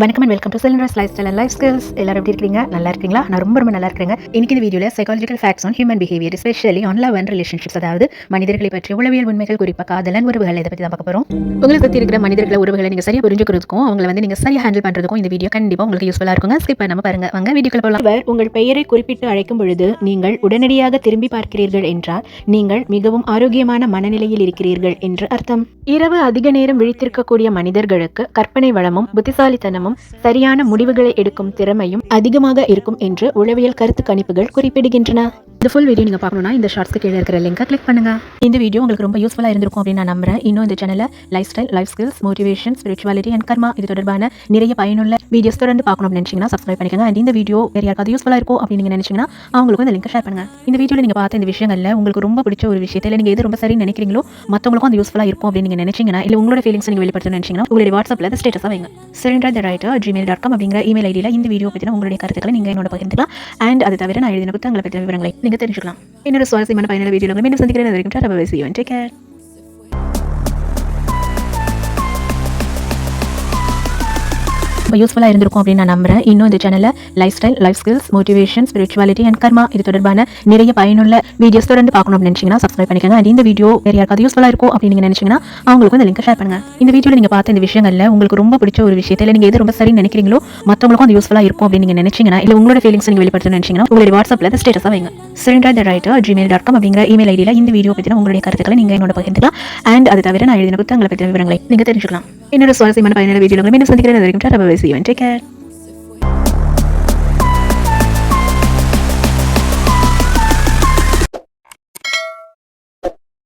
வணக்கம் and welcome to cylinders life style and life skills. எல்லாரும் எப்படி இருக்கீங்க? நல்லா இருக்கீங்களா? நான் ரொம்ப நல்லா இருக்கேங்க. இன்னைக்கு இந்த வீடியோவில் psychological facts on human behaviour, especially on love and relationships, அதாவது மனிதர்களை பற்றிய உளவியல் உண்மைகள், குறிப்பாக காதலன் உறவுகள், இதை பற்றி தான் பார்க்க போகிறோம். உங்களை சுற்றி இருக்கிற மனிதர்களை உறவுகளை நீங்கள் சரியாக புரிஞ்சுக்கிறதுக்கும் அவங்களை நீங்கள் சரியாக ஹேண்டில் பண்ணுறதுக்கும் இந்த வீடியோ கண்டிப்பாக உங்களுக்கு யூஸ்ஃபுல்லாக இருக்குங்க. ஸ்கிப் பண்ணாம பாருங்க. வாங்க வீடியோக்குள்ள போகலாம். அவர் உங்கள் பெயரை குறிப்பிட்டு அழைக்கும் பொழுது நீங்கள் உடனடியாக திரும்பி பார்க்கிறீர்கள் என்றால் நீங்கள் மிகவும் ஆரோக்கியமான மனநிலையில் இருக்கிறீர்கள் என்று அர்த்தம். இரவு அதிக நேரம் விழித்திருக்கக்கூடிய மனிதர்களுக்கு கற்பனை வளமும் புத்திசாலித்தனமும் சரியான முடிவுகளை எடுக்கும் திறமையும் அதிகமாக இருக்கும் என்று உளவியல் கருத்து கணிப்புகள் குறிப்பிடுகின்றன. இந்த ஃபுல் வீடியோ நீங்கள் பார்க்கணும்னா இந்த ஷார்ட்ஸ்க்கு கீழே இருக்கிற லிங்கை கிளிக் பண்ணுங்க. இந்த வீடியோ உங்களுக்கு ரொம்ப யூஸ்ஃபுல்லாக இருந்திருக்கும் அப்படின்னு நான் நம்புறேன். இன்னும் இந்த சேனலில் lifestyle, life skills, motivation, spirituality and karma இது தொடர்பான நிறைய பயனுள்ள வீடியோஸ் தொடர்ந்து பார்க்கணும் அப்படின்னு நினைச்சீங்கன்னா சப்ஸ்கிரைப் பண்ணிக்கோங்க. அண்ட் இந்த வீடியோ வேற யாருக்காவது யூஸ்ஃபுல்லாக இருக்கும் அப்படின்னு நீங்கள் நினைச்சீங்கன்னா அவங்களுக்கும் இந்த லிங்கை ஷேர் பண்ணுங்க. இந்த வீடியோவில் நீங்கள் பார்த்த இந்த விஷயங்களில் உங்களுக்கு ரொம்ப பிடிச்ச ஒரு விஷயத்தில் நீங்கள் எது ரொம்ப சரி நினைக்கிறீங்களோ மற்றவங்களுக்கும் அது யூஸ்ஃபுல்லாக இருக்கும் அப்படின்னு நீங்கள் நினைச்சீங்கன்னா, இல்லை உங்களோட ஃபீலிங்ஸ் நீங்கள் வெளிப்படுத்தணும்னு நினைச்சீங்கன்னா உங்களுடைய வாட்ஸ்அப்பில் அதை ஸ்டேட்டஸாக வைங்க. cylinder@gmail.com அப்படிங்கிற இமெயில் ஐடியில் இந்த வீடியோ பற்றின உங்களுடைய கருத்துக்களை நீங்கள் என்னோட பகிர்ந்துக்கலாம். அண்ட் அது தவிர நான் எழுதின புத்தகங்களை பற்றின விவரங்களை நீங்கள் தெரிஞ்சுக்கலாம். இன்னொரு சுவாரஸ்யமான பயனுள்ள வீடியோவில் மீண்டும் சந்திக்கிறேன். அது வரைக்கும் see you and take care. ரொம்ப யூஸ்ஃபுல்லாக இருந்திருக்கும் அப்படின்னு நான் நம்புறேன். இன்னும் இந்த சேனலில் lifestyle, life skills, motivation, spirituality and karma இது தொடர்பான நிறைய பயனுள்ள வீடியோஸ் தொடர்ந்து பார்க்கணும் அப்படின்னு நினைச்சீங்கன்னா சப்ஸ்கிரைப் பண்ணிக்கோங்க. அண்ட் இந்த வீடியோ வேற யாருக்காவது யூஸ்ஃபுல்லாக இருக்கும் அப்படின்னு நீங்கள் நினைச்சீங்கன்னா அவங்களுக்கும் இந்த லிங்கை ஷேர் பண்ணுங்க. இந்த வீடியோவில் நீங்கள் பார்த்த இந்த விஷயங்களில் உங்களுக்கு ரொம்ப பிடிச்ச ஒரு விஷயத்தில் நீங்கள் எது ரொம்ப சரி நினைக்கிறீங்களோ மற்றவங்களுக்கும் அது யூஸ்ஃபுல்லாக இருக்கும் அப்படின்னு நீங்கள் நினைச்சீங்கன்னா, இல்லை உங்களோட ஃபீலிங்ஸ் நீங்கள் வெளிப்படுத்தணும்னு நினைச்சீங்கன்னா உங்களுடைய வாட்ஸ்அப்பில் அதை ஸ்டேட்டஸாக வைங்க. cylinder@gmail.com அப்படிங்கிற இமெயில் ஐடியில் இந்த வீடியோ பற்றின உங்களுடைய கருத்துக்களை நீங்கள் என்னோட பகிர்ந்துக்கலாம். அண்ட் அது தவிர நான் எழுதின புத்தகங்களை பற்றின விவரங்களை நீங்கள் தெரிஞ்சுக்கலாம். இன்னொரு சுவாரஸ்யமான பயனுள்ள வீடியோவில் மீண்டும் சந்திக்கிறேன். அது வரைக்கும் see you and take care.